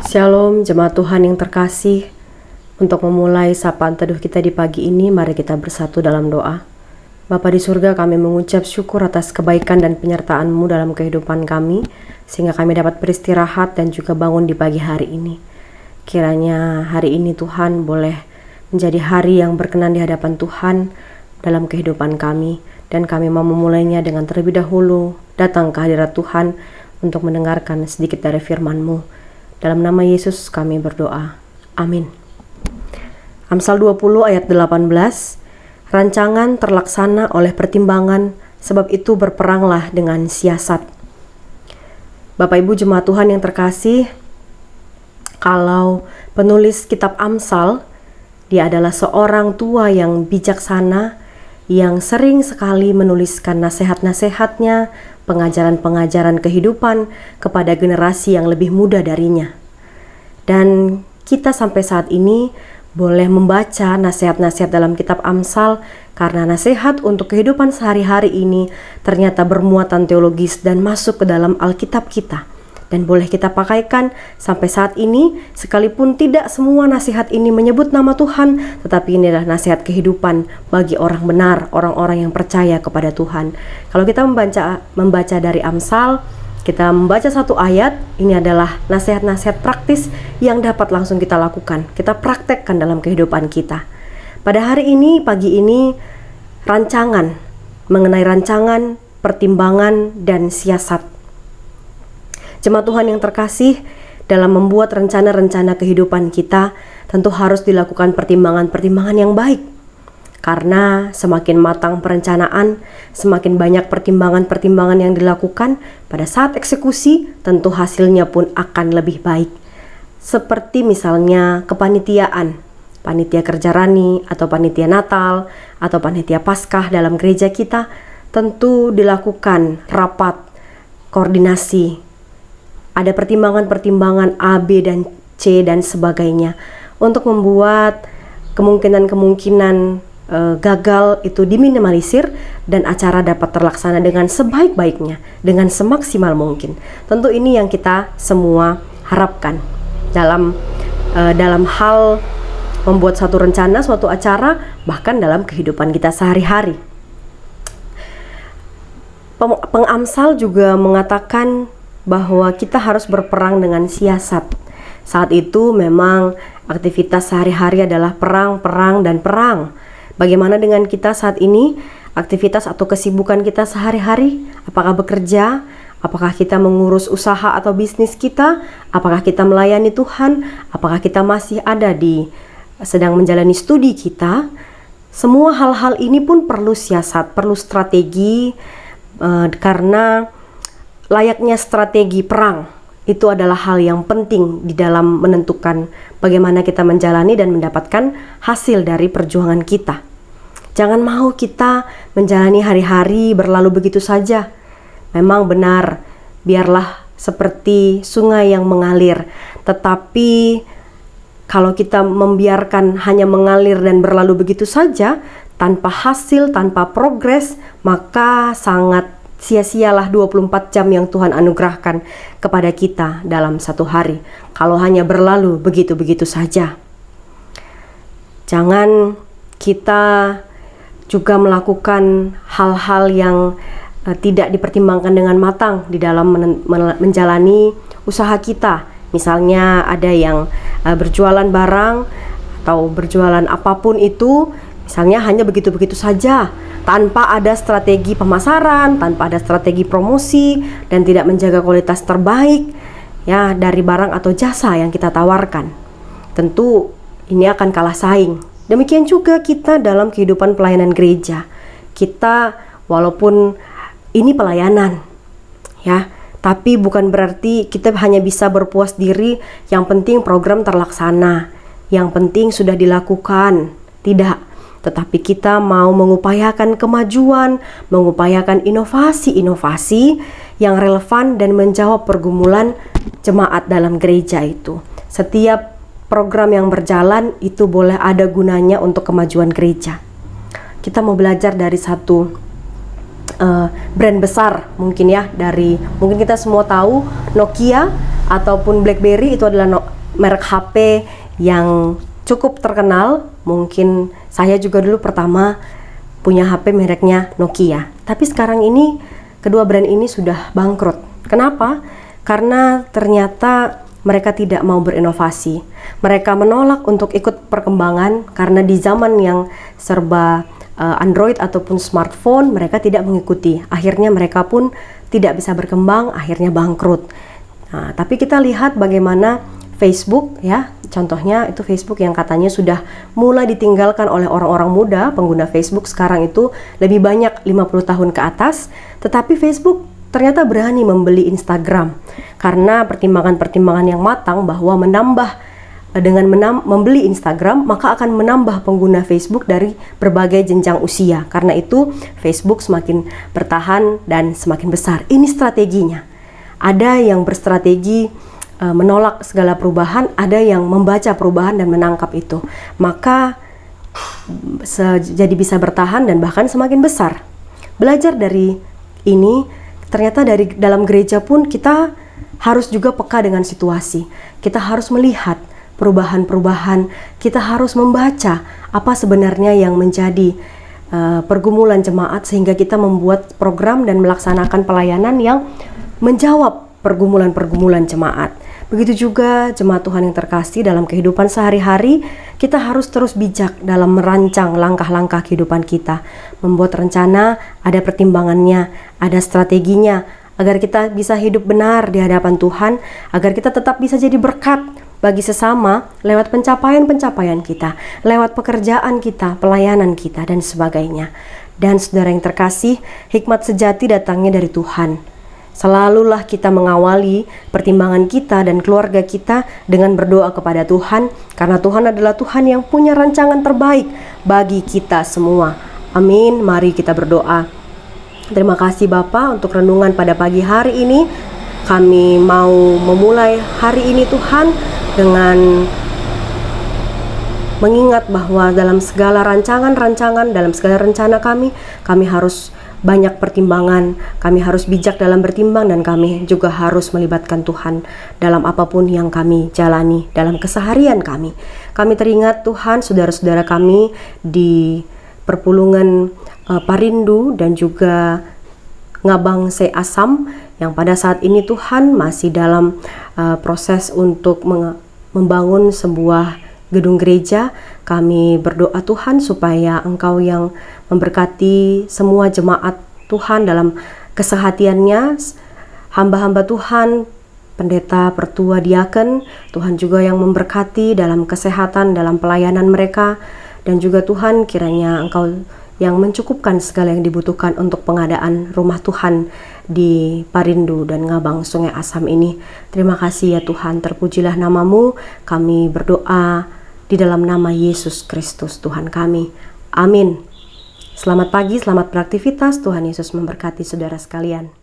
Shalom jemaat Tuhan yang terkasih. Untuk memulai sapaan teduh kita di pagi ini, mari kita bersatu dalam doa. Bapa di surga, kami mengucap syukur atas kebaikan dan penyertaan-Mu dalam kehidupan kami, sehingga kami dapat beristirahat dan juga bangun di pagi hari ini. Kiranya hari ini Tuhan boleh menjadi hari yang berkenan di hadapan Tuhan dalam kehidupan kami, dan kami mau memulainya dengan terlebih dahulu datang ke hadirat Tuhan untuk mendengarkan sedikit dari firman-Mu. Dalam nama Yesus kami berdoa. Amin. Amsal 20 ayat 18. Rancangan terlaksana oleh pertimbangan, sebab itu berperanglah dengan siasat. Bapak Ibu jemaat Tuhan yang terkasih, kalau penulis kitab Amsal, dia adalah seorang tua yang bijaksana, yang sering sekali menuliskan nasihat-nasihatnya, pengajaran-pengajaran kehidupan kepada generasi yang lebih muda darinya. Dan kita sampai saat ini boleh membaca nasihat-nasihat dalam kitab Amsal, karena nasihat untuk kehidupan sehari-hari ini ternyata bermuatan teologis dan masuk ke dalam Alkitab kita. Dan boleh kita pakaikan sampai saat ini, sekalipun tidak semua nasihat ini menyebut nama Tuhan, tetapi ini adalah nasihat kehidupan bagi orang benar, orang-orang yang percaya kepada Tuhan. Kalau kita membaca dari Amsal, kita membaca satu ayat, ini adalah nasihat-nasihat praktis yang dapat langsung kita lakukan, kita praktekkan dalam kehidupan kita. Pada hari ini, pagi ini, mengenai rancangan, pertimbangan, dan siasat. Jemaat Tuhan yang terkasih, dalam membuat rencana-rencana kehidupan kita, tentu harus dilakukan pertimbangan-pertimbangan yang baik. Karena semakin matang perencanaan, semakin banyak pertimbangan-pertimbangan yang dilakukan, pada saat eksekusi, tentu hasilnya pun akan lebih baik. Seperti misalnya kepanitiaan, panitia kerja rani, atau panitia Natal, atau panitia Paskah dalam gereja kita, tentu dilakukan rapat, koordinasi. Ada pertimbangan-pertimbangan A, B, dan C, dan sebagainya untuk membuat kemungkinan-kemungkinan gagal itu diminimalisir dan acara dapat terlaksana dengan sebaik-baiknya, dengan semaksimal mungkin. Tentu ini yang kita semua harapkan dalam hal membuat satu rencana, suatu acara, bahkan dalam kehidupan kita sehari-hari. Pengamsal juga mengatakan bahwa kita harus berperang dengan siasat. Saat itu memang aktivitas sehari-hari adalah perang, dan perang. Bagaimana dengan kita saat ini? Aktivitas atau kesibukan kita sehari-hari? Apakah bekerja? Apakah kita mengurus usaha atau bisnis kita? Apakah kita melayani Tuhan? Apakah kita masih ada sedang menjalani studi kita? Semua hal-hal ini pun perlu siasat, perlu strategi, karena layaknya strategi perang, itu adalah hal yang penting di dalam menentukan bagaimana kita menjalani dan mendapatkan hasil dari perjuangan kita. Jangan mau kita menjalani hari-hari berlalu begitu saja. Memang benar, biarlah seperti sungai yang mengalir. Tetapi kalau kita membiarkan hanya mengalir dan berlalu begitu saja, tanpa hasil, tanpa progres, maka sangat sia-sialah 24 jam yang Tuhan anugerahkan kepada kita dalam satu hari, kalau hanya berlalu begitu-begitu saja. Jangan kita juga melakukan hal-hal yang tidak dipertimbangkan dengan matang di dalam menjalani usaha kita. Misalnya ada yang berjualan barang atau berjualan apapun itu, misalnya hanya begitu-begitu saja, tanpa ada strategi pemasaran, tanpa ada strategi promosi, dan tidak menjaga kualitas terbaik ya dari barang atau jasa yang kita tawarkan. Tentu ini akan kalah saing. Demikian juga kita dalam kehidupan pelayanan gereja. Kita walaupun ini pelayanan ya, tapi bukan berarti kita hanya bisa berpuas diri, yang penting program terlaksana, yang penting sudah dilakukan. Tidak. Tetapi kita mau mengupayakan kemajuan, mengupayakan inovasi-inovasi yang relevan dan menjawab pergumulan jemaat dalam gereja itu. Setiap program yang berjalan itu boleh ada gunanya untuk kemajuan gereja. Kita mau belajar dari satu brand besar mungkin ya, mungkin kita semua tahu Nokia ataupun BlackBerry itu adalah merek HP yang cukup terkenal. Mungkin saya juga dulu pertama punya HP mereknya Nokia. Tapi sekarang ini kedua brand ini sudah bangkrut. Kenapa? Karena ternyata mereka tidak mau berinovasi. Mereka menolak untuk ikut perkembangan karena di zaman yang serba Android ataupun smartphone, mereka tidak mengikuti. Akhirnya mereka pun tidak bisa berkembang, akhirnya bangkrut. Nah, tapi kita lihat bagaimana Facebook, ya, contohnya itu Facebook yang katanya sudah mulai ditinggalkan oleh orang-orang muda. Pengguna Facebook sekarang itu lebih banyak 50 tahun ke atas, tetapi Facebook ternyata berani membeli Instagram karena pertimbangan-pertimbangan yang matang bahwa membeli Instagram maka akan menambah pengguna Facebook dari berbagai jenjang usia. Karena itu Facebook semakin bertahan dan semakin besar. Ini strateginya. Ada yang berstrategi menolak segala perubahan, ada yang membaca perubahan dan menangkap itu. Maka jadi bisa bertahan dan bahkan semakin besar. Belajar dari ini, ternyata dari dalam gereja pun kita harus juga peka dengan situasi. Kita harus melihat perubahan-perubahan, kita harus membaca apa sebenarnya yang menjadi pergumulan jemaat sehingga kita membuat program dan melaksanakan pelayanan yang menjawab pergumulan-pergumulan jemaat. Begitu juga jemaat Tuhan yang terkasih, dalam kehidupan sehari-hari kita harus terus bijak dalam merancang langkah-langkah kehidupan kita. Membuat rencana, ada pertimbangannya, ada strateginya, agar kita bisa hidup benar di hadapan Tuhan, agar kita tetap bisa jadi berkat bagi sesama lewat pencapaian-pencapaian kita, lewat pekerjaan kita, pelayanan kita, dan sebagainya. Dan saudara yang terkasih, hikmat sejati datangnya dari Tuhan. Selalulah kita mengawali pertimbangan kita dan keluarga kita dengan berdoa kepada Tuhan, karena Tuhan adalah Tuhan yang punya rancangan terbaik bagi kita semua. Amin. Mari kita berdoa. Terima kasih Bapa untuk renungan pada pagi hari ini. Kami mau memulai hari ini Tuhan dengan mengingat bahwa dalam segala rancangan-rancangan, dalam segala rencana kami harus banyak pertimbangan, kami harus bijak dalam bertimbang, dan kami juga harus melibatkan Tuhan dalam apapun yang kami jalani dalam keseharian kami. Kami teringat Tuhan saudara-saudara kami di perpulungan Parindu dan juga Ngabang Se Asam yang pada saat ini Tuhan masih dalam proses untuk membangun sebuah gedung gereja. Kami berdoa Tuhan supaya Engkau yang memberkati semua jemaat Tuhan dalam kesehatiannya, hamba-hamba Tuhan, pendeta, pertua, diaken, Tuhan juga yang memberkati dalam kesehatan, dalam pelayanan mereka, dan juga Tuhan kiranya Engkau yang mencukupkan segala yang dibutuhkan untuk pengadaan rumah Tuhan di Parindu dan Ngabang Sungai Asam ini. Terima kasih ya Tuhan, terpujilah namamu. Kami berdoa di dalam nama Yesus Kristus Tuhan kami. Amin. Selamat pagi, selamat beraktivitas. Tuhan Yesus memberkati saudara sekalian.